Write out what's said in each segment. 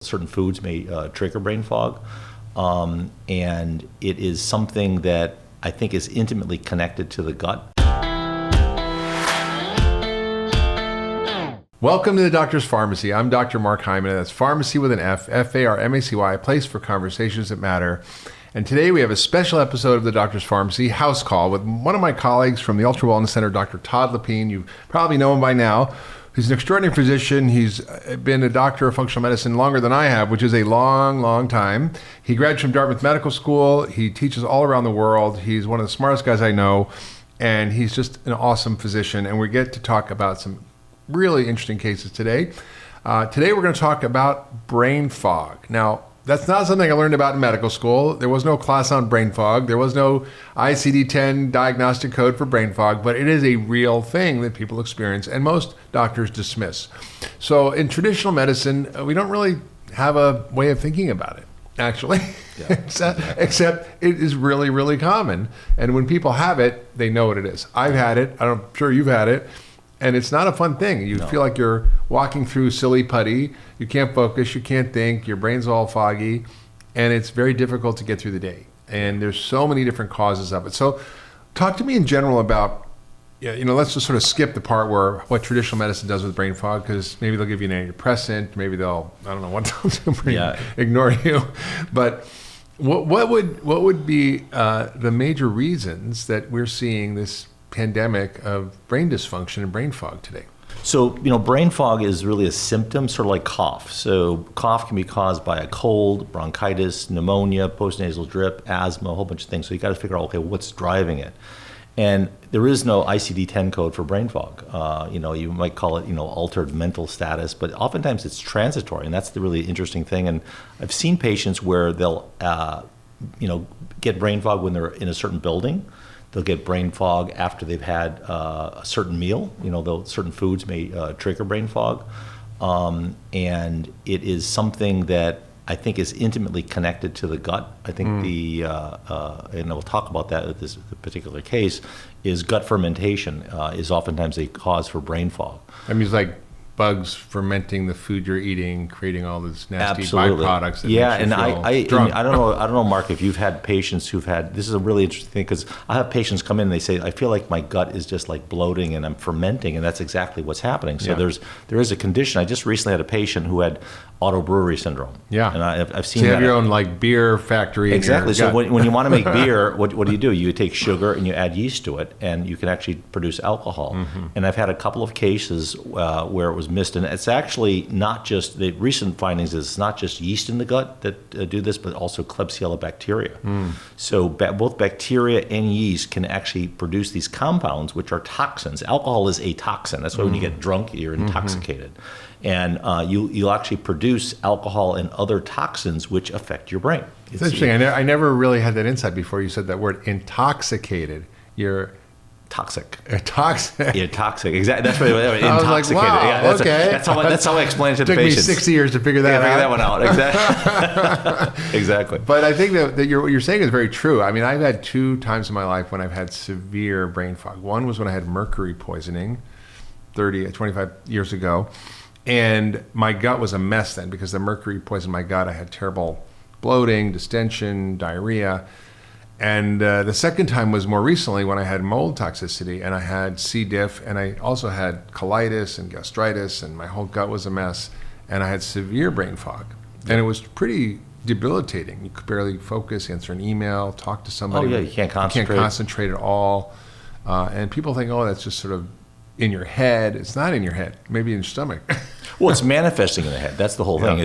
Certain foods may trigger brain fog, and it is something that I think is intimately connected to the gut. Welcome to the Doctor's Pharmacy. I'm Dr. Mark Hyman, and that's Pharmacy with an F, F-A-R-M-A-C-Y, a place for conversations that matter. And today we have a special episode of the Doctor's Pharmacy House Call with one of my colleagues from the Ultra Wellness Center, Dr. Todd LePine. You probably know him by now. He's an extraordinary physician. He's been a doctor of functional medicine longer than I have, which is a long, long time. He graduated from Dartmouth Medical School. He teaches all around the world. He's one of the smartest guys I know, and he's just an awesome physician. And we get to talk about some really interesting cases today. Today we're going to talk about brain fog. Now, that's not something I learned about in medical school. There was no class on brain fog. There was no ICD-10 diagnostic code for brain fog, but it is a real thing that people experience and most doctors dismiss. So in traditional medicine, we don't really have a way of thinking about it, actually, except it is really, really common. And when people have it, they know what it is. I've had it. I'm sure you've had it. And it's not a fun thing. You feel like you're walking through silly putty. You can't focus. You can't think. Your brain's all foggy. And it's very difficult to get through the day. And there's so many different causes of it. So talk to me in general about, let's just sort of skip the part where what traditional medicine does with brain fog, because maybe they'll give you an antidepressant. Maybe they'll, I don't know what they'll do, ignore you. But what would be the major reasons that we're seeing this pandemic of brain dysfunction and brain fog today? So, brain fog is really a symptom, sort of like cough. So cough can be caused by a cold, bronchitis, pneumonia, postnasal drip, asthma, a whole bunch of things. So you got to figure out, okay, what's driving it? And there is no ICD-10 code for brain fog. You might call it, altered mental status, but oftentimes it's transitory, and that's the really interesting thing. And I've seen patients where they'll, get brain fog when they're in a certain building. They'll get brain fog after they've had a certain meal. Certain foods may trigger brain fog. And it is something that I think is intimately connected to the gut. I think and we'll talk about that with this particular case, is gut fermentation is oftentimes a cause for brain fog. I mean, it's like bugs fermenting the food you're eating, creating all these nasty byproducts. I don't know, Mark, if you've had patients who've had, this is a really interesting thing, because I have patients come in and they say, I feel like my gut is just like bloating and I'm fermenting, and that's exactly what's happening. So there is a condition. I just recently had a patient who had autobrewery syndrome. Yeah. And I've seen that. So you have your own beer factory. Exactly. So when you want to make beer, what do? You take sugar and you add yeast to it, and you can actually produce alcohol. Mm-hmm. And I've had a couple of cases where it was missed. And it's actually not just, the recent findings is it's not just yeast in the gut that do this, but also Klebsiella bacteria. So both bacteria and yeast can actually produce these compounds, which are toxins. Alcohol is a toxin. That's why when you get drunk, you're intoxicated. And you'll actually produce alcohol and other toxins which affect your brain. It's interesting. I never really had that insight before you said that word, intoxicated. You're toxic. Toxic. Yeah, toxic. Exactly. That's what it was. Intoxicated. I was like, wow, yeah, that's how I explain it to the patients. Took me 6 years to figure that out. Figure that one out. Exactly. Exactly. But I think that what you're saying is very true. I mean, I've had 2 times in my life when I've had severe brain fog. One was when I had mercury poisoning 25 years ago. And my gut was a mess then because the mercury poisoned my gut. I had terrible bloating, distension, diarrhea. And the second time was more recently when I had mold toxicity and I had C. diff, and I also had colitis and gastritis, and my whole gut was a mess, and I had severe brain fog. And it was pretty debilitating. You could barely focus, answer an email, talk to somebody. Oh yeah, you can't concentrate. You can't concentrate at all. And people think, oh, that's just sort of in your head. It's not in your head, maybe in your stomach. Well, it's manifesting in the head. That's the whole thing.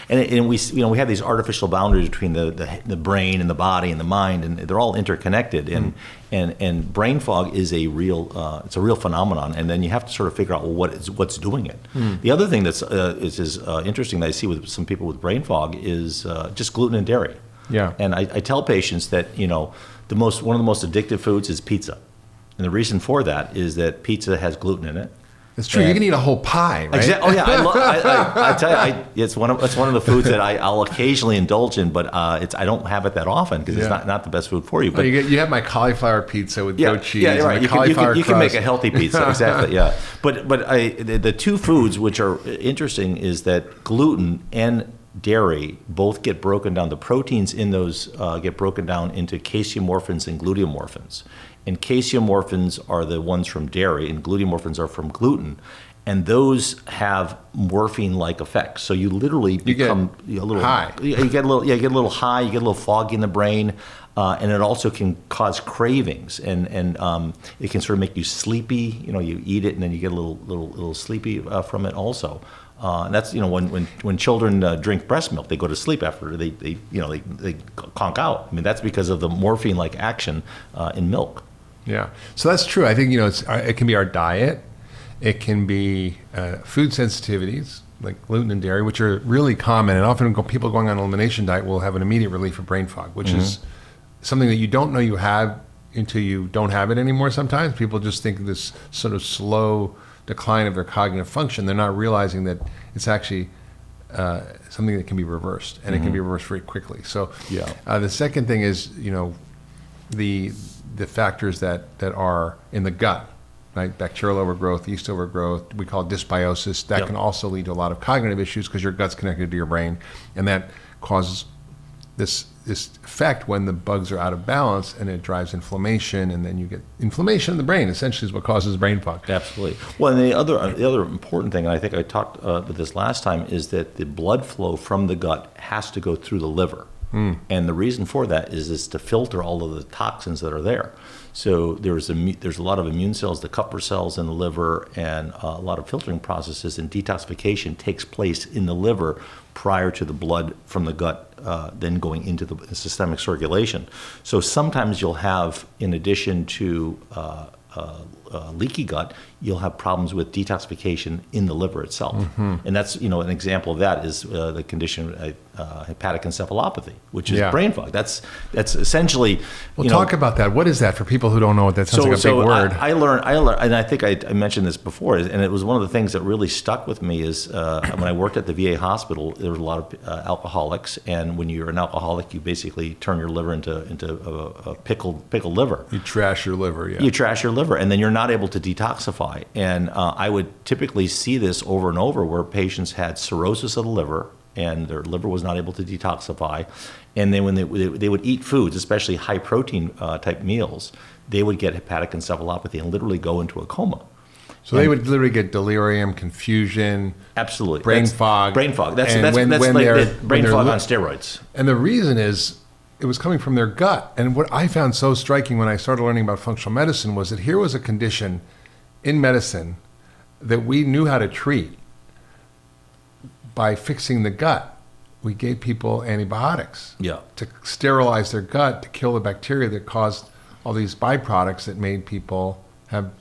And we have these artificial boundaries between the brain and the body and the mind, and they're all interconnected. And brain fog is a real phenomenon. And then you have to sort of figure out what's doing it. The other thing that's interesting that I see with some people with brain fog is just gluten and dairy. Yeah. And I tell patients that one of the most addictive foods is pizza. And the reason for that is that pizza has gluten in it. It's true. You can eat a whole pie, right? Exactly. Oh yeah, I tell you, it's one of the foods that I'll occasionally indulge in, but I don't have it that often because it's not the best food for you. But you have my cauliflower pizza with goat cheese. Yeah, right. And you can make a healthy pizza. Exactly. Yeah. But the two foods which are interesting is that gluten and dairy both get broken down. The proteins in those get broken down into caseomorphins and gluteomorphins. And caseomorphins are the ones from dairy, and gluteomorphins are from gluten. And those have morphine-like effects. So you literally become a little high. You get a little high. You get a little foggy in the brain, and it also can cause cravings, and it can sort of make you sleepy. You eat it, and then you get a little sleepy from it also. And that's when children drink breast milk, they go to sleep after they conk out. I mean, that's because of the morphine-like action in milk. Yeah, so that's true. I think it can be our diet, it can be food sensitivities like gluten and dairy, which are really common, and often people going on an elimination diet will have an immediate relief of brain fog, which is something that you don't know you have until you don't have it anymore. Sometimes people just think of this sort of slow decline of their cognitive function. They're not realizing that it's actually something that can be reversed, and it can be reversed very quickly. So the second thing is the factors that are in the gut, right? Bacterial overgrowth, yeast overgrowth, we call it dysbiosis. That can also lead to a lot of cognitive issues because your gut's connected to your brain, and that causes this effect when the bugs are out of balance, and it drives inflammation, and then you get inflammation in the brain. Essentially, is what causes brain fog. Absolutely. Well, and the other important thing, and I think I talked about this last time, is that the blood flow from the gut has to go through the liver. And the reason for that is to filter all of the toxins that are there. So there's a lot of immune cells, the Kupffer cells in the liver, and a lot of filtering processes, and detoxification takes place in the liver prior to the blood from the gut then going into the systemic circulation. So sometimes you'll have, in addition to leaky gut, you'll have problems with detoxification in the liver itself. And that's, an example of that is the condition hepatic encephalopathy, which is brain fog. That's essentially. Well, talk about that. What is that for people who don't know what that sounds like a big word? I learned, and I think I mentioned this before, and it was one of the things that really stuck with me is when I worked at the VA hospital, there were a lot of alcoholics, and when you're an alcoholic, you basically turn your liver into a pickled liver. You trash your liver, yeah. You trash your liver, and then you're not able to detoxify. And I would typically see this over and over where patients had cirrhosis of the liver, and their liver was not able to detoxify. And then when they would eat foods, especially high protein type meals, they would get hepatic encephalopathy and literally go into a coma. So they would literally get delirium, confusion, absolutely, brain fog. Brain fog. That's like brain fog on steroids. And the reason is it was coming from their gut. And what I found so striking when I started learning about functional medicine was that here was a condition in medicine that we knew how to treat by fixing the gut. We gave people antibiotics to sterilize their gut, to kill the bacteria that caused all these byproducts that made people have,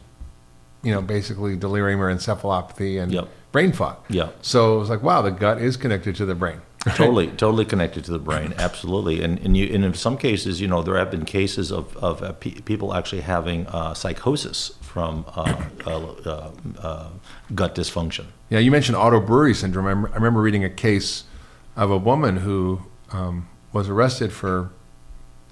basically delirium or encephalopathy and brain fog. So it was like, wow, the gut is connected to the brain. Totally connected to the brain, absolutely. And in some cases, there have been cases of people actually having psychosis from gut dysfunction. Yeah, you mentioned autobrewery syndrome. I remember reading a case of a woman who was arrested for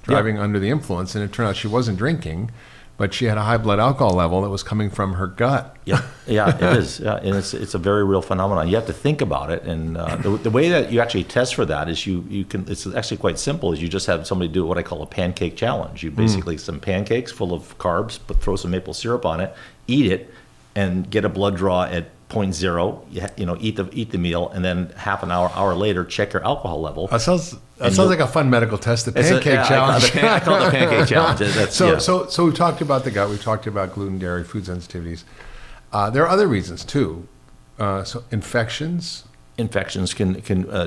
driving under the influence, and it turned out she wasn't drinking, but she had a high blood alcohol level that was coming from her gut. Yeah, it is. Yeah, and it's a very real phenomenon. You have to think about it, and the way that you actually test for that is you can. It's actually quite simple. Is you just have somebody do what I call a pancake challenge. You basically some pancakes full of carbs, but throw some maple syrup on it, eat it, and get a blood draw at 0.0. Eat the meal, and then half an hour later, check your alcohol level. That sounds like a fun medical test. The pancake challenge. I call it the pancake challenge. So we've talked about the gut. We've talked about gluten, dairy, food sensitivities. There are other reasons too. So infections. Infections can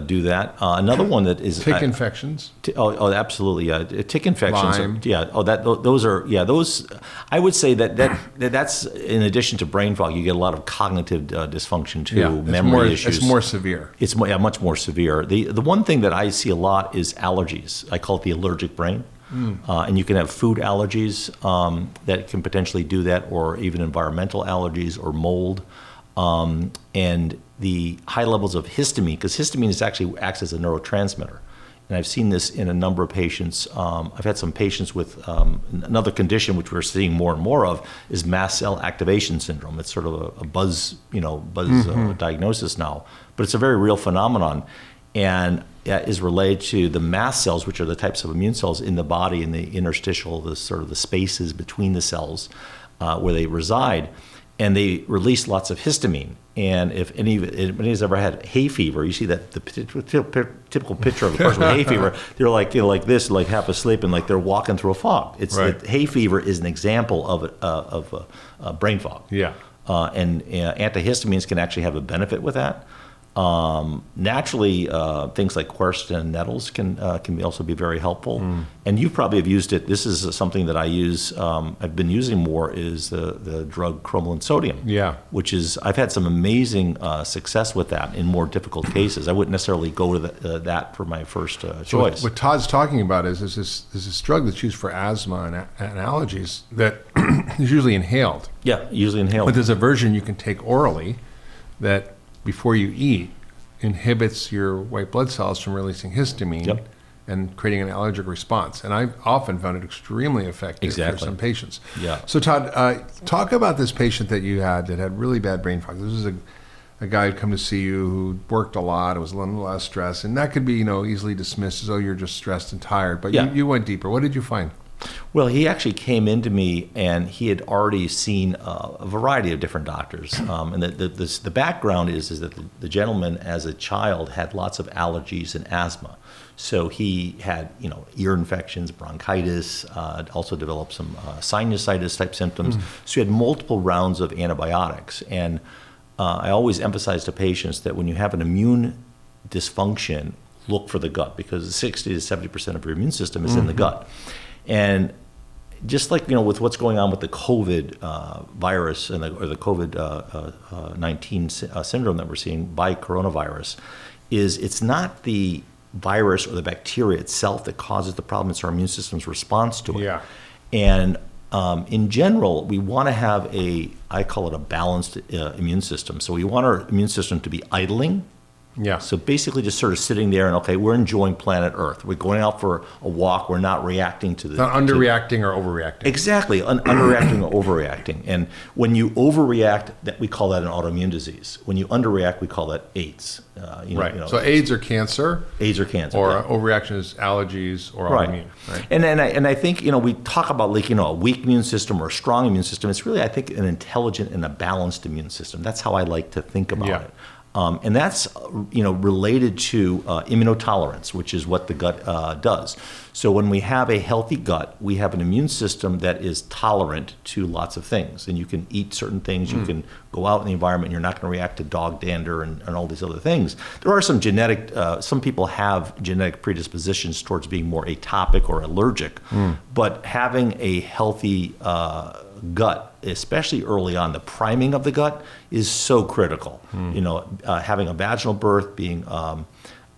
do that. Another one that is tick infections. Absolutely. Tick infections. Lyme. Those. I would say that's in addition to brain fog. You get a lot of cognitive dysfunction too. Yeah, memory issues. It's more severe. It's much more severe. The one thing that I see a lot is allergies. I call it the allergic brain. And you can have food allergies that can potentially do that, or even environmental allergies or mold. And the high levels of histamine, because histamine actually acts as a neurotransmitter. And I've seen this in a number of patients. I've had some patients with another condition, which we're seeing more and more of, is mast cell activation syndrome. It's sort of a buzz diagnosis now, but it's a very real phenomenon, and is related to the mast cells, which are the types of immune cells in the body, in the interstitial, the sort of the spaces between the cells where they reside, and they release lots of histamine. And if anybody's ever had hay fever, you see that the typical picture of a person with hay fever, they're like this, like half asleep, and like they're walking through a fog. It's right. Hay fever is an example of brain fog. Yeah. And antihistamines can actually have a benefit with that. Naturally, things like quercetin and nettles can also be very helpful. And you probably have used it. This is something that I use. I've been using more is the drug cromolyn sodium. Yeah. Which is, I've had some amazing success with that in more difficult cases. I wouldn't necessarily go to that for my first choice. What Todd's talking about is this drug that's used for asthma and allergies that is usually inhaled. Yeah, usually inhaled. But there's a version you can take orally that, before you eat, inhibits your white blood cells from releasing histamine and creating an allergic response. And I've often found it extremely effective for some patients. Yeah. So Todd, talk about this patient that you had that had really bad brain fog. This was a guy who'd come to see you who worked a lot, it was a little less stress, and that could be easily dismissed as, oh, you're just stressed and tired. But you went deeper. What did you find? Well, he actually came into me, and he had already seen a variety of different doctors. And the background is that the gentleman, as a child, had lots of allergies and asthma. So he had, ear infections, bronchitis, also developed some sinusitis type symptoms. So he had multiple rounds of antibiotics. And I always emphasize to patients that when you have an immune dysfunction, look for the gut, because 60 to 70% of your immune system is in the gut. And just like, with what's going on with the COVID virus or the COVID-19 syndrome that we're seeing by coronavirus, it's not the virus or the bacteria itself that causes the problem, it's our immune system's response to it. Yeah. And in general, we want to have I call it a balanced immune system. So we want our immune system to be idling. Yeah. So basically just sort of sitting there and, okay, we're enjoying planet Earth. We're going out for a walk. We're not reacting to the... Not underreacting or overreacting. Exactly. Underreacting or overreacting. And when you overreact, we call that an autoimmune disease. When you underreact, we call that AIDS. Right. So AIDS or cancer. AIDS or cancer. Or overreaction is allergies or autoimmune. Right. And I think, we talk about a weak immune system or a strong immune system. It's really, I think, an intelligent and a balanced immune system. That's how I like to think about it. And that's, related to immunotolerance, which is what the gut does. So when we have a healthy gut, we have an immune system that is tolerant to lots of things. And you can eat certain things. You can go out in the environment. And you're not going to react to dog dander and all these other things. There are some some people have genetic predispositions towards being more atopic or allergic. But having a healthy gut, especially early on, the priming of the gut is so critical. Having a vaginal birth, being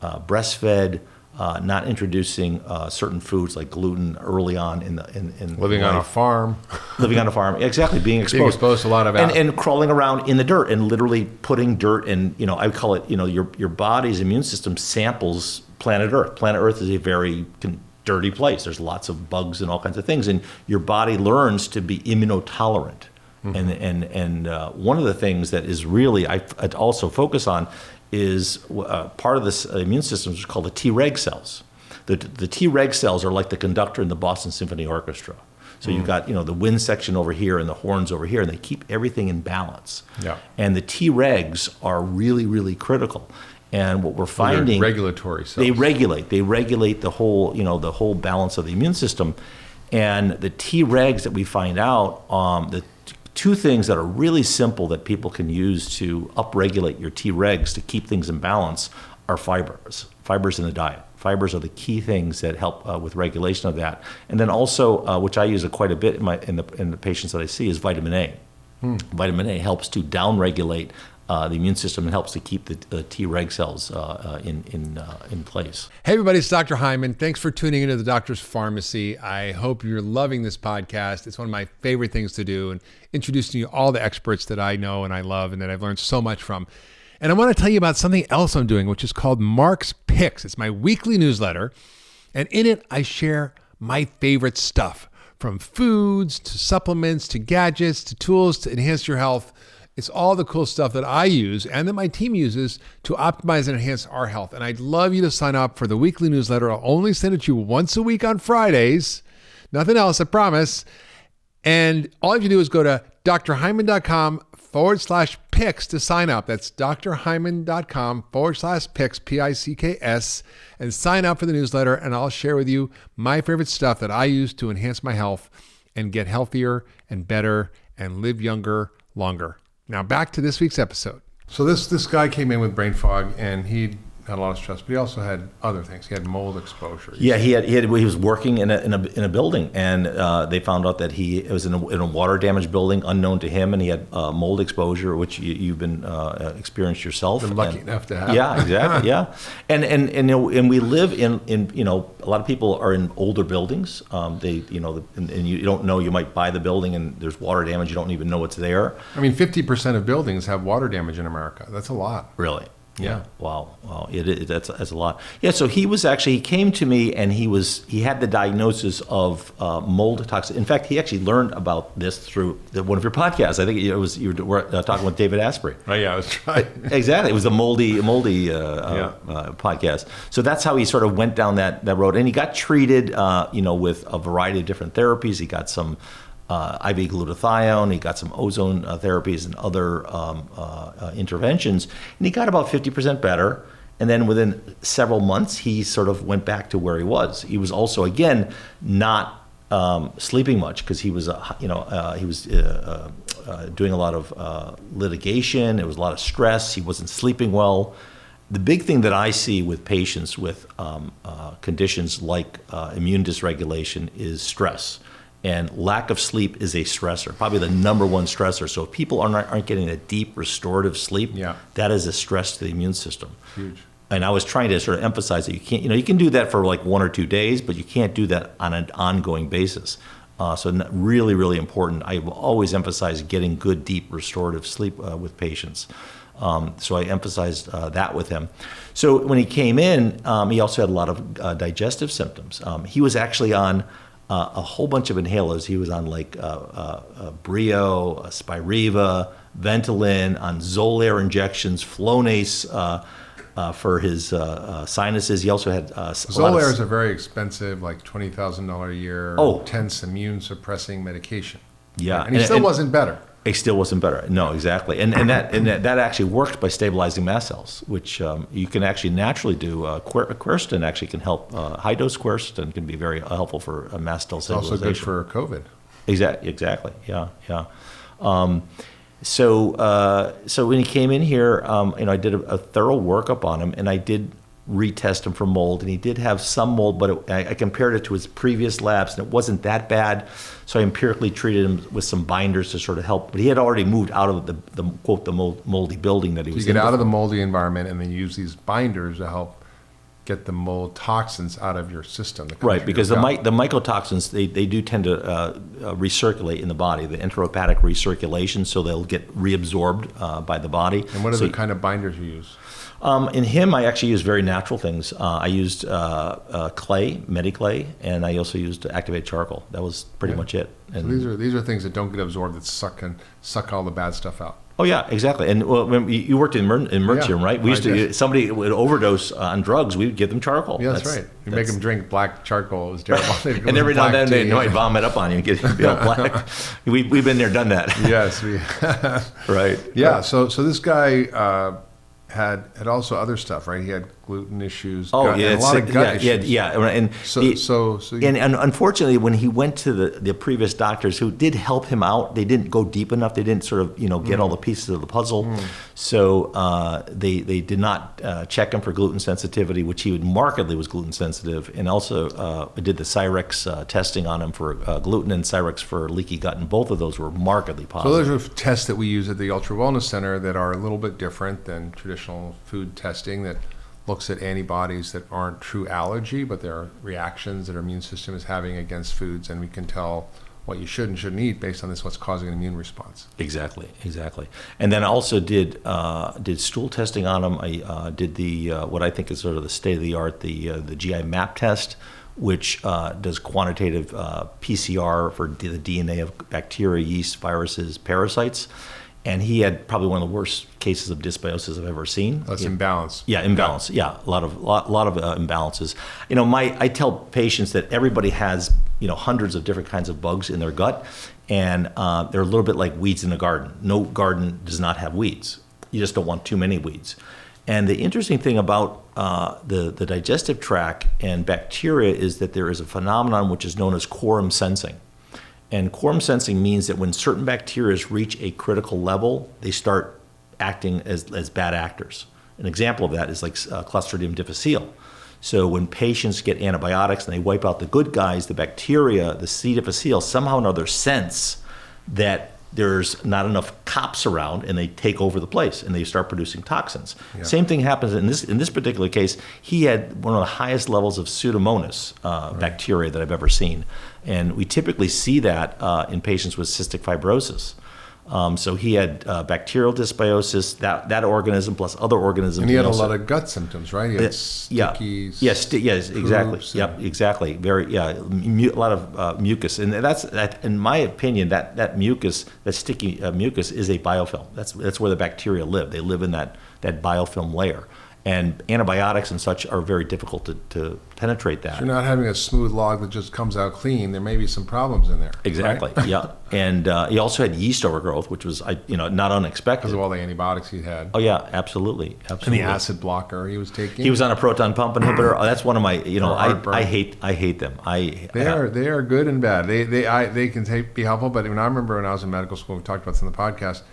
breastfed, not introducing certain foods like gluten early on in living life. On a farm. Living on a farm, exactly. Being exposed to a lot of and crawling around in the dirt and literally putting dirt and I call it your body's immune system samples planet Earth. Planet Earth is a very dirty place. There's lots of bugs and all kinds of things, and your body learns to be immunotolerant. And one of the things that is really I'd also focus on is part of this immune system is called the Treg cells. The Treg cells are like the conductor in the Boston Symphony Orchestra. So you've got the wind section over here and the horns over here, and they keep everything in balance. Yeah. And the Tregs are really, really critical. And what we're finding, regulatory cells. They regulate the whole, the whole balance of the immune system. And the Tregs that we find out, the two things that are really simple that people can use to upregulate your Tregs to keep things in balance are fibers in the diet. Fibers are the key things that help with regulation of that. And then also, which I use quite a bit in the patients that I see, is vitamin A. Vitamin A helps to downregulate the immune system and helps to keep the Treg cells in place. Hey everybody, it's Dr. Hyman. Thanks for tuning into the Doctor's Pharmacy. I hope you're loving this podcast. It's one of my favorite things to do, and introducing you all the experts that I know and I love and that I've learned so much from. And I want to tell you about something else I'm doing, which is called Mark's Picks. It's my weekly newsletter, and in it I share my favorite stuff, from foods to supplements to gadgets to tools to enhance your health. It's all the cool stuff that I use and that my team uses to optimize and enhance our health. And I'd love you to sign up for the weekly newsletter. I'll only send it to you once a week on Fridays. Nothing else, I promise. And all you have to do is go to drhyman.com/picks to sign up. That's drhyman.com/picks, P-I-C-K-S, and sign up for the newsletter. And I'll share with you my favorite stuff that I use to enhance my health and get healthier and better and live younger, longer. Now back to this week's episode. So this guy came in with brain fog, and he had a lot of stress, but he also had other things. He had mold exposure. Yeah, he was working in a building, and they found out that he was in a water damaged building, unknown to him, and he had mold exposure, which you've been experienced yourself. Been lucky enough to have. Yeah, exactly. Yeah, and we live in a lot of people are in older buildings. And you don't know, you might buy the building and there's water damage. You don't even know it's there. I mean, 50% of buildings have water damage in America. That's a lot. Really. Yeah. Wow. That's a lot. Yeah. So he came to me and he had the diagnosis of mold toxin. In fact, he actually learned about this through one of your podcasts. I think you were talking with David Asprey. Oh yeah, I was trying. Exactly. It was a moldy podcast. So that's how he sort of went down that road, and he got treated, with a variety of different therapies. He got some IV glutathione, he got some ozone therapies and other interventions, and he got about 50% better. And then within several months, he sort of went back to where he was. He was also, again, not sleeping much because he was, doing a lot of litigation. There was a lot of stress. He wasn't sleeping well. The big thing that I see with patients with conditions like immune dysregulation is stress. And lack of sleep is a stressor, probably the number one stressor. So if people aren't getting a deep restorative sleep, that is a stress to the immune system. Huge. And I was trying to sort of emphasize that you can't, you can do that for like 1 or 2 days, but you can't do that on an ongoing basis. So really, really important. I will always emphasize getting good, deep restorative sleep with patients. So I emphasized that with him. So when he came in, he also had a lot of digestive symptoms. He was actually on a whole bunch of inhalers. He was on like Brio, Spiriva, Ventolin, on Xolair injections, Flonase for his sinuses. He also had Xolair is a very expensive, like $20,000 a year, intense immune suppressing medication. Yeah, and he still wasn't better. It still wasn't better. No, exactly. And that actually works by stabilizing mast cells, which you can actually naturally do. Quercetin actually can help. High dose quercetin can be very helpful for mast cell stabilization. It's also good for COVID. Exactly. Yeah. So when he came in here, I did a thorough workup on him, and I did retest him for mold, and he did have some mold, but I compared it to his previous labs, and it wasn't that bad. So I empirically treated him with some binders to sort of help. But he had already moved out of the quote the moldy building that he was in. You get out of the moldy environment and then use these binders to help get the mold toxins out of your system. Right, because the mycotoxins, they do tend to recirculate in the body, the enterohepatic recirculation, so they'll get reabsorbed by the body. And what are the kind of binders you use? In him, I actually used very natural things. I used clay, Mediclay, and I also used activated charcoal. That was pretty much it. And so these are things that don't get absorbed, that suck all the bad stuff out. Oh yeah, exactly. And when you worked in emergency room, right? We used to. Somebody would overdose on drugs. We would give them charcoal. Yeah, that's right. You make them drink black charcoal. It was terrible. And every now and then they might vomit up on you and get black. We've been there, done that. Yes, we. Right. Yeah. So this guy had also other stuff, right? He had gluten issues, Oh, gut, yeah, and a lot of gut issues. And and unfortunately, when he went to the previous doctors who did help him out, they didn't go deep enough. They didn't sort of get all the pieces of the puzzle. So they did not check him for gluten sensitivity, which he markedly was gluten sensitive, and also did the Cyrex testing on him for gluten and Cyrex for leaky gut, and both of those were markedly positive. So those are tests that we use at the Ultra Wellness Center that are a little bit different than traditional food testing that looks at antibodies that aren't true allergy, but they're reactions that our immune system is having against foods, and we can tell what you should and shouldn't eat based on this, what's causing an immune response. Exactly. And then I also did stool testing on him. I did the what I think is sort of the state of the art, the GI map test, which does quantitative PCR for the DNA of bacteria, yeast, viruses, parasites. And he had probably one of the worst cases of dysbiosis I've ever seen. That's imbalance. Yeah, imbalance. Yeah, a lot of imbalances. I tell patients that everybody has hundreds of different kinds of bugs in their gut, and they're a little bit like weeds in a garden. No garden does not have weeds. You just don't want too many weeds. And the interesting thing about the digestive tract and bacteria is that there is a phenomenon which is known as quorum sensing. And quorum sensing means that when certain bacteria reach a critical level, they start acting as bad actors. An example of that is like Clostridium difficile. So when patients get antibiotics and they wipe out the good guys, the bacteria, the C. difficile, somehow or another sense that there's not enough cops around, and they take over the place and they start producing toxins. Yeah. Same thing happens in this particular case. He had one of the highest levels of Pseudomonas bacteria that I've ever seen, and we typically see that in patients with cystic fibrosis. So he had bacterial dysbiosis, that organism plus other organisms. And he had a lot of gut symptoms, right? He had sticky. Yes, exactly. Yep, exactly. A lot of mucus, and that's in my opinion that mucus, that sticky mucus, is a biofilm. That's where the bacteria live. They live in that biofilm layer. And antibiotics and such are very difficult to penetrate that. So you're not having a smooth log that just comes out clean. There may be some problems in there. Exactly. Right? Yeah. And he also had yeast overgrowth, which was not unexpected because of all the antibiotics he had. Oh yeah, absolutely. And the acid blocker he was taking. He was on a proton pump inhibitor. That's one of my. I hate them. They are good and bad. They can be helpful. But I remember when I was in medical school, we talked about this on the podcast.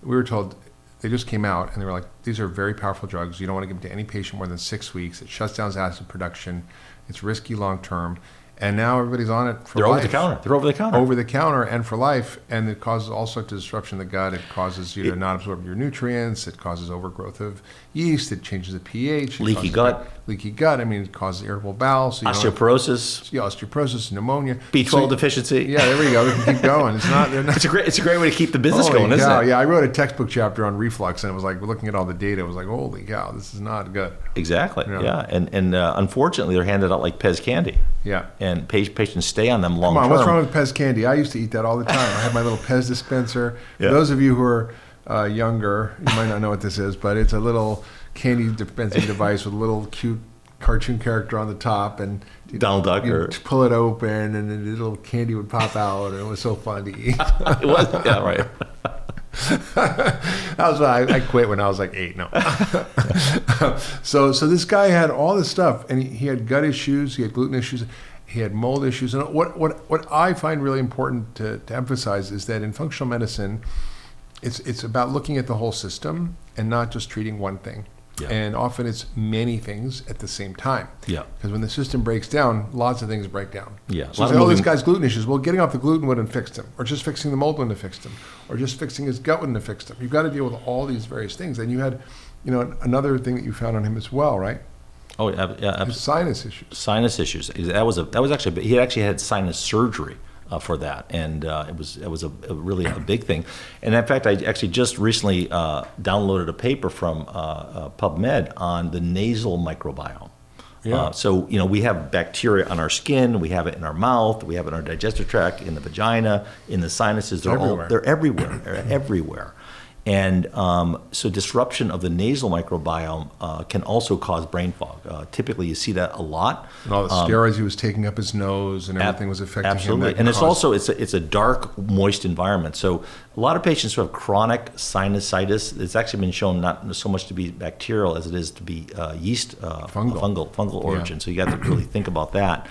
We were told. They just came out and they were like, these are very powerful drugs. You don't want to give them to any patient more than 6 weeks. It shuts down acid production. It's risky long term. And now everybody's on it for life. Over the counter. They're over the counter. Over the counter and for life. And it causes all sorts of disruption in the gut. It causes you to not absorb your nutrients. It causes overgrowth of yeast. It changes the pH. Leaky gut. I mean, it causes irritable bowel. So osteoporosis. Osteoporosis, pneumonia. B12 deficiency. Yeah, there we go. We can keep going. It's a great way to keep the business going, isn't it? Yeah, I wrote a textbook chapter on reflux, and it was like, looking at all the data, it was like, holy cow, this is not good. Exactly. Yeah. And unfortunately, they're handed out like Pez candy. Yeah. And patients stay on them long term. Come on, what's wrong with Pez candy? I used to eat that all the time. I had my little Pez dispenser. Yeah. For those of you who are younger, you might not know what this is, but it's a little candy dispensing device with a little cute cartoon character on the top, and Donald Duck, you pull it open, and then the little candy would pop out, and it was so fun to eat. It was, yeah, right. That was why I quit when I was like 8. No. So this guy had all this stuff, and he had gut issues, he had gluten issues, he had mold issues, and what I find really important to emphasize is that in functional medicine, it's about looking at the whole system and not just treating one thing. Yeah. And often it's many things at the same time. Yeah. Because when the system breaks down, lots of things break down. Yeah. So this guy's gluten issues. Well, getting off the gluten wouldn't have fixed him, or just fixing the mold wouldn't have fixed him, or just fixing his gut wouldn't have fixed him. You've got to deal with all these various things. And you had, another thing that you found on him as well, right? Oh yeah, absolutely. His sinus issues. Sinus issues. That was actually he actually had sinus surgery. For that, and it was a really a big thing. And in fact, I actually just recently downloaded a paper from PubMed on the nasal microbiome. Yeah. So we have bacteria on our skin, we have it in our mouth, we have it in our digestive tract, in the vagina, in the sinuses. They're everywhere. They're everywhere. And so disruption of the nasal microbiome can also cause brain fog. Typically, you see that a lot. And all the steroids he was taking up his nose and everything was affecting absolutely. him. And it's a dark, moist environment. So a lot of patients who have chronic sinusitis, it's actually been shown not so much to be bacterial as it is to be yeast, fungal origin. So you got to really think about that.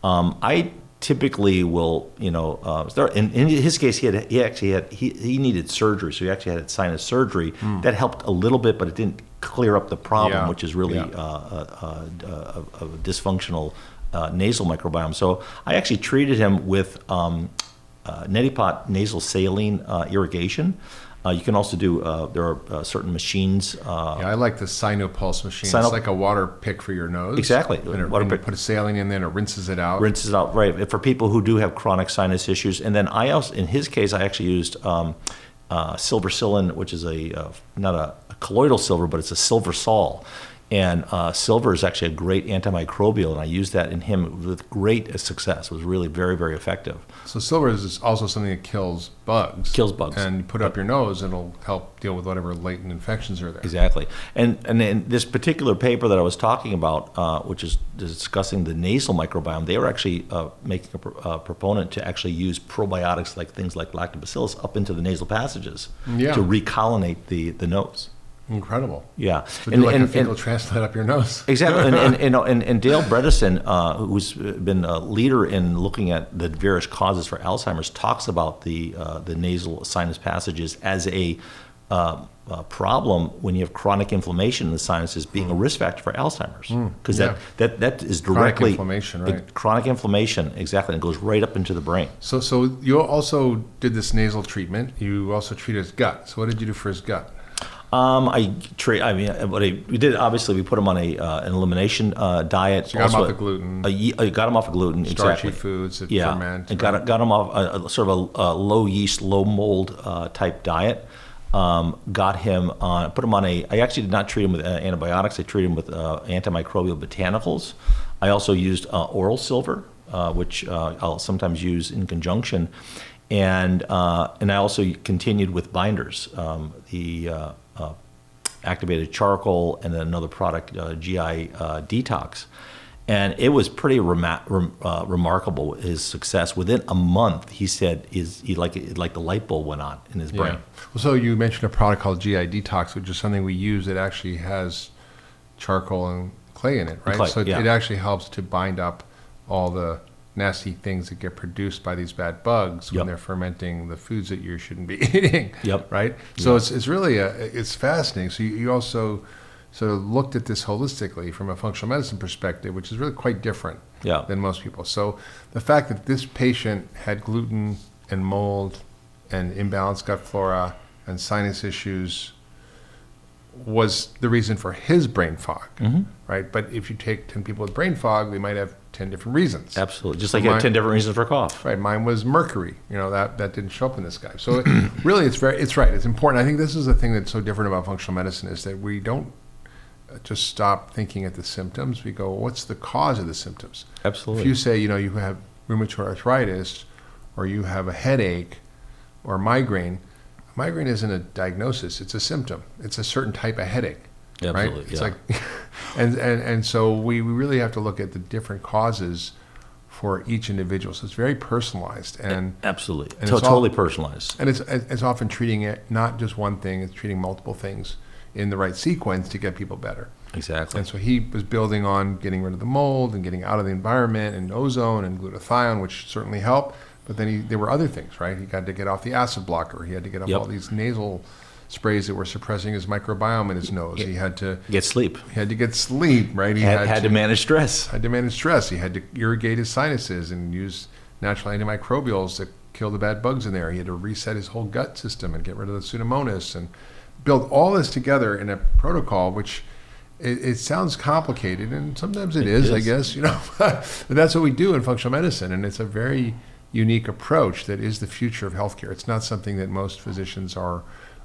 I typically will, start. In his case, he needed surgery, so he actually had sinus surgery. That helped a little bit, but it didn't clear up the problem, which is really a dysfunctional nasal microbiome. So I actually treated him with neti pot nasal saline irrigation. You can also do, there are certain machines. I like the Sinopulse machine. It's like a water pick for your nose. Exactly. And you put a saline in there and it rinses it out. Right. For people who do have chronic sinus issues. And then I also, in his case, I actually used silvercillin, which is not a colloidal silver, but it's a silver sol. And silver is actually a great antimicrobial, and I used that in him with great success. It was really very, very effective. So silver is also something that kills bugs. And you put it up your nose, and it'll help deal with whatever latent infections are there. Exactly. And in this particular paper that I was talking about, which is discussing the nasal microbiome, they were actually making a proponent to actually use probiotics like things like lactobacillus up into the nasal passages to recolonate the nose. Incredible. Yeah. So do a fecal transplant up your nose. Exactly. And Dale Bredesen, who's been a leader in looking at the various causes for Alzheimer's, talks about the nasal sinus passages as a problem when you have chronic inflammation in the sinuses being a risk factor for Alzheimer's. Because that is directly... Chronic inflammation, right. Chronic inflammation, exactly. And it goes right up into the brain. So you also did this nasal treatment. You also treated his gut. So what did you do for his gut? We did, obviously, we put him on an elimination diet. So you got him off the gluten. Got him off of gluten, Starchy foods that ferment. And got him off sort of a low yeast, low mold type diet. Got him on, put him on I actually did not treat him with antibiotics. I treated him with antimicrobial botanicals. I also used oral silver, which I'll sometimes use in conjunction. And I also continued with binders, the activated charcoal, and then another product, GI Detox. And it was pretty remarkable, his success. Within a month, he said, like the light bulb went on in his brain. Well, so you mentioned a product called GI Detox, which is something we use that actually has charcoal and clay in it, right? It actually helps to bind up all the nasty things that get produced by these bad bugs when they're fermenting the foods that you shouldn't be eating. Right. So it's really it's fascinating. So you also sort of looked at this holistically from a functional medicine perspective, which is really quite different than most people. So the fact that this patient had gluten and mold and imbalanced gut flora and sinus issues was the reason for his brain fog, right? But if you take 10 people with brain fog, they might have 10 different reasons. Absolutely. Just like you have 10 different reasons for cough. Right. Mine was mercury. That didn't show up in this guy. So really, it's right. It's important. I think this is the thing that's so different about functional medicine is that we don't just stop thinking at the symptoms. We go, what's the cause of the symptoms? Absolutely. If you say, you have rheumatoid arthritis, or you have a headache, or migraine isn't a diagnosis. It's a symptom. It's a certain type of headache. Absolutely. Right? It's like, and so we really have to look at the different causes for each individual. So it's very personalized and absolutely, and totally personalized. And it's often treating it not just one thing. It's treating multiple things in the right sequence to get people better. Exactly. And so he was building on getting rid of the mold and getting out of the environment and ozone and glutathione, which certainly helped. But then there were other things, right? He got to get off the acid blocker. He had to get off all these nasal sprays that were suppressing his microbiome in his nose. He had to get sleep. He had to get sleep, right? He had to manage stress. He had to irrigate his sinuses and use natural antimicrobials to kill the bad bugs in there. He had to reset his whole gut system and get rid of the Pseudomonas and build all this together in a protocol, which it sounds complicated, and sometimes it is, I guess, but that's what we do in functional medicine, and it's a very unique approach that is the future of healthcare. It's not something that most physicians are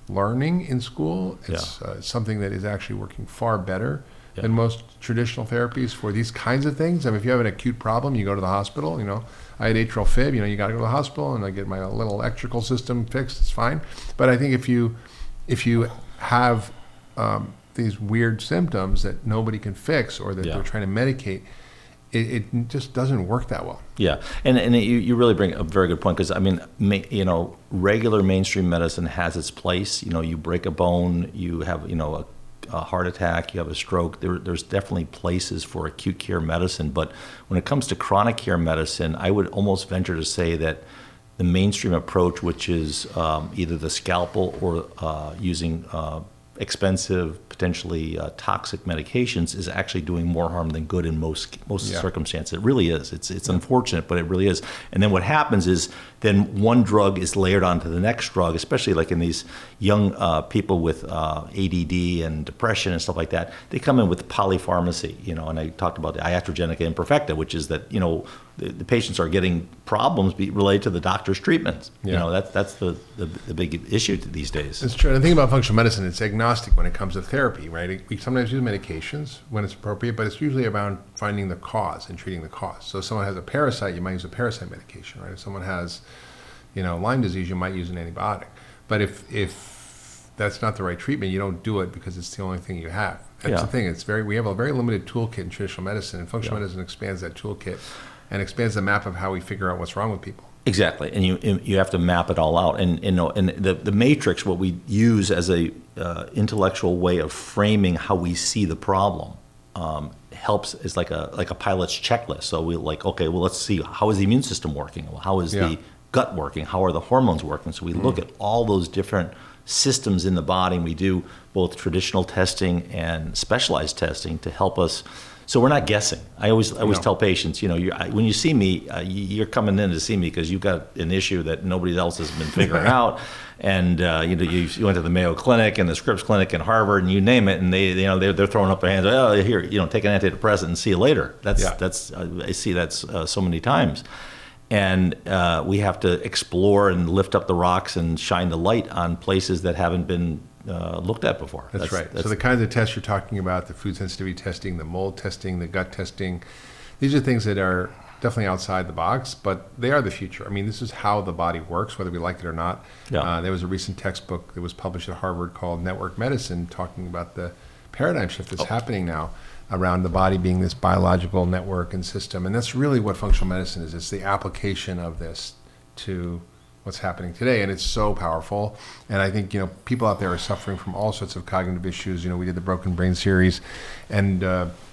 learning in school. It's something that is actually working far better than most traditional therapies for these kinds of things. I mean, if you have an acute problem, you go to the hospital. I had atrial fib. You got to go to the hospital, and I get my little electrical system fixed. It's fine. But I think if you if you have these weird symptoms that nobody can fix or that they're trying to medicate, it just doesn't work that well. Yeah, and you really bring a very good point, because I mean, regular mainstream medicine has its place. You break a bone, you have a heart attack, you have a stroke. There's definitely places for acute care medicine, but when it comes to chronic care medicine, I would almost venture to say that the mainstream approach, which is either the scalpel or using expensive, potentially toxic medications, is actually doing more harm than good in most circumstances. It really is. It's unfortunate, but it really is. And then what happens is then one drug is layered onto the next drug, especially like in these young people with ADD and depression and stuff like that. They come in with polypharmacy, and I talked about the iatrogenica imperfecta, which is that, the patients are getting problems related to the doctor's treatments. That's the big issue these days. It's true. And the thing about functional medicine, it's agnostic when it comes to therapy, right? We sometimes use medications when it's appropriate, but it's usually about finding the cause and treating the cause. So if someone has a parasite, you might use a parasite medication, right? If someone has, Lyme disease, you might use an antibiotic. But if that's not the right treatment, you don't do it because it's the only thing you have. That's the thing. We have a very limited toolkit in traditional medicine, and functional medicine expands that toolkit and expands the map of how we figure out what's wrong with people. Exactly, and you have to map it all out. And the matrix, what we use as a intellectual way of framing how we see the problem, helps. Is like a pilot's checklist. So we let's see, how is the immune system working? How is the gut working? How are the hormones working? So we look at all those different systems in the body, and we do both traditional testing and specialized testing to help us. So we're not guessing. I always tell patients, when you see me, you're coming in to see me because you've got an issue that nobody else has been figuring out, and you went to the Mayo Clinic and the Scripps Clinic and Harvard and you name it, and they're throwing up their hands. Oh, here, take an antidepressant and see you later. That's I see that's so many times, and we have to explore and lift up the rocks and shine the light on places that haven't been looked at before. That's right. So the kinds of tests you're talking about, the food sensitivity testing, the mold testing, the gut testing, these are things that are definitely outside the box, but they are the future. I mean, this is how the body works, whether we like it or not. There was a recent textbook that was published at Harvard called Network Medicine, talking about the paradigm shift that's happening now around the body being this biological network and system. And that's really what functional medicine is. It's the application of this to what's happening today, and it's so powerful. And I think people out there are suffering from all sorts of cognitive issues. We did the Broken Brain series, and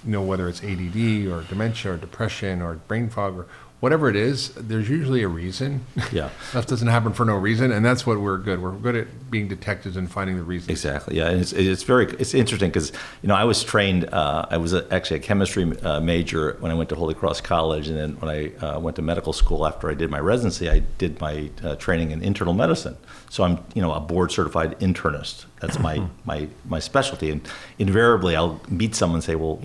whether it's ADD or dementia or depression or brain fog or whatever it is, there's usually a reason. Stuff doesn't happen for no reason, and that's what we're good. We're good at being detectives and finding the reasons. Exactly. Yeah, and it's interesting because I was trained. I was actually a chemistry major when I went to Holy Cross College, and then when I went to medical school after I did my residency, I did my training in internal medicine. So I'm a board certified internist. That's my specialty, and invariably I'll meet someone and say, well,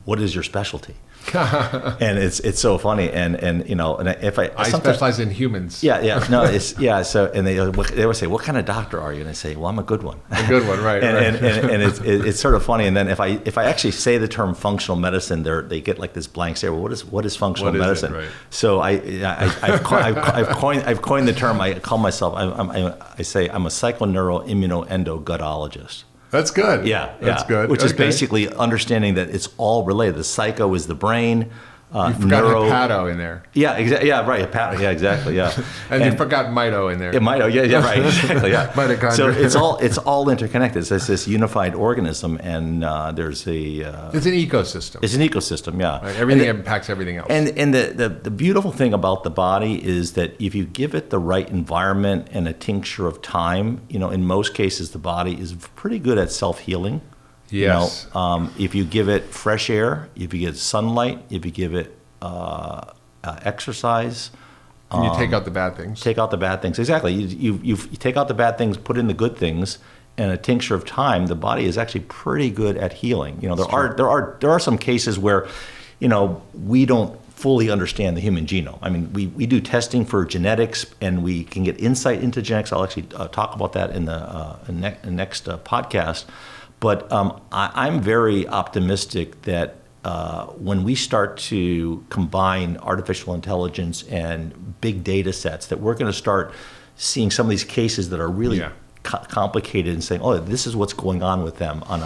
what is your specialty? And it's so funny, and if I specialize in humans. So and they always say, what kind of doctor are you? And I say, well, I'm a good one. A good one, right? And it's sort of funny. And then if I actually say the term functional medicine, they get like this blank stare. Well, what is functional medicine? Right. So I've coined the term. I call myself. I say I'm a psychoneuroimmunoendogutologist. That's good. That's good. Which is basically understanding that it's all related. The psycho is the brain. You forgot hepato in there. Yeah, exactly. Yeah, right. Hepato. Yeah, exactly. Yeah. and you forgot mito in there. Yeah, mito. Yeah, right. Exactly. Yeah. Mitochondria. So it's all interconnected. It's this unified organism, and there's it's an ecosystem. It's an ecosystem. Yeah. Right. Everything impacts everything else. And the beautiful thing about the body is that if you give it the right environment and a tincture of time, in most cases the body is pretty good at self-healing. Yes. If you give it fresh air, if you give it sunlight, if you give it exercise. And you take out the bad things. Take out the bad things. Exactly. You take out the bad things, put in the good things, and a tincture of time, the body is actually pretty good at healing. There are some cases where, we don't fully understand the human genome. I mean, we do testing for genetics, and we can get insight into genetics. I'll actually talk about that in the next podcast. But I'm very optimistic that when we start to combine artificial intelligence and big data sets, that we're going to start seeing some of these cases that are really complicated and saying, oh, this is what's going on with them on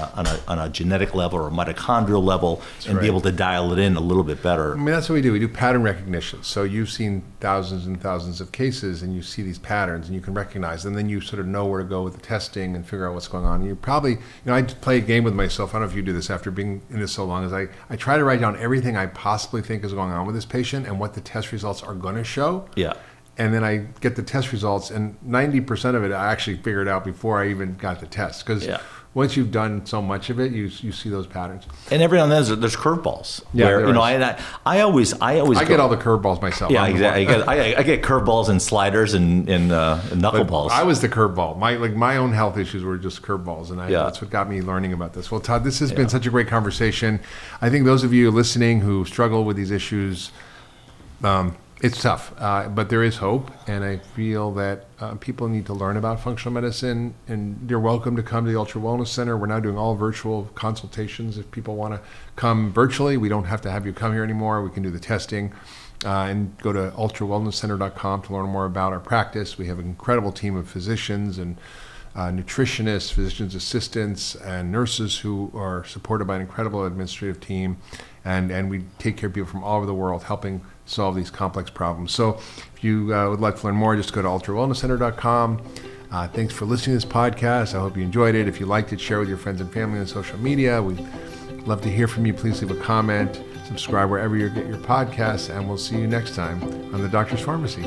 a genetic level or mitochondrial level, and be able to dial it in a little bit better. I mean, that's what we do. We do pattern recognition. So you've seen thousands and thousands of cases, and you see these patterns, and you can recognize them. And then you sort of know where to go with the testing and figure out what's going on. And you probably, I play a game with myself. I don't know if you do this after being in this so long, as I try to write down everything I possibly think is going on with this patient and what the test results are going to show. Yeah. And then I get the test results, and 90% of it I actually figured out before I even got the test. Because once you've done so much of it, you see those patterns. And every now and then there's curveballs. Yeah, where, I always get all the curveballs myself. Yeah, exactly. I get curveballs and sliders and knuckleballs. I was the curveball. My own health issues were just curveballs, and that's what got me learning about this. Well, Todd, this has been such a great conversation. I think those of you listening who struggle with these issues, it's tough, but there is hope, and I feel that people need to learn about functional medicine, and they're welcome to come to the Ultra Wellness Center. We're now doing all virtual consultations. If people want to come virtually, we don't have to have you come here anymore. We can do the testing, and go to ultrawellnesscenter.com to learn more about our practice. We have an incredible team of physicians and nutritionists, physician's assistants, and nurses who are supported by an incredible administrative team, and we take care of people from all over the world, helping solve these complex problems. So if you would like to learn more, just go to ultrawellnesscenter.com. Thanks for listening to this podcast. I hope you enjoyed it. If you liked it, share with your friends and family on social media. We'd love to hear from you. Please leave a comment, subscribe wherever you get your podcasts, and we'll see you next time on The Doctor's Pharmacy.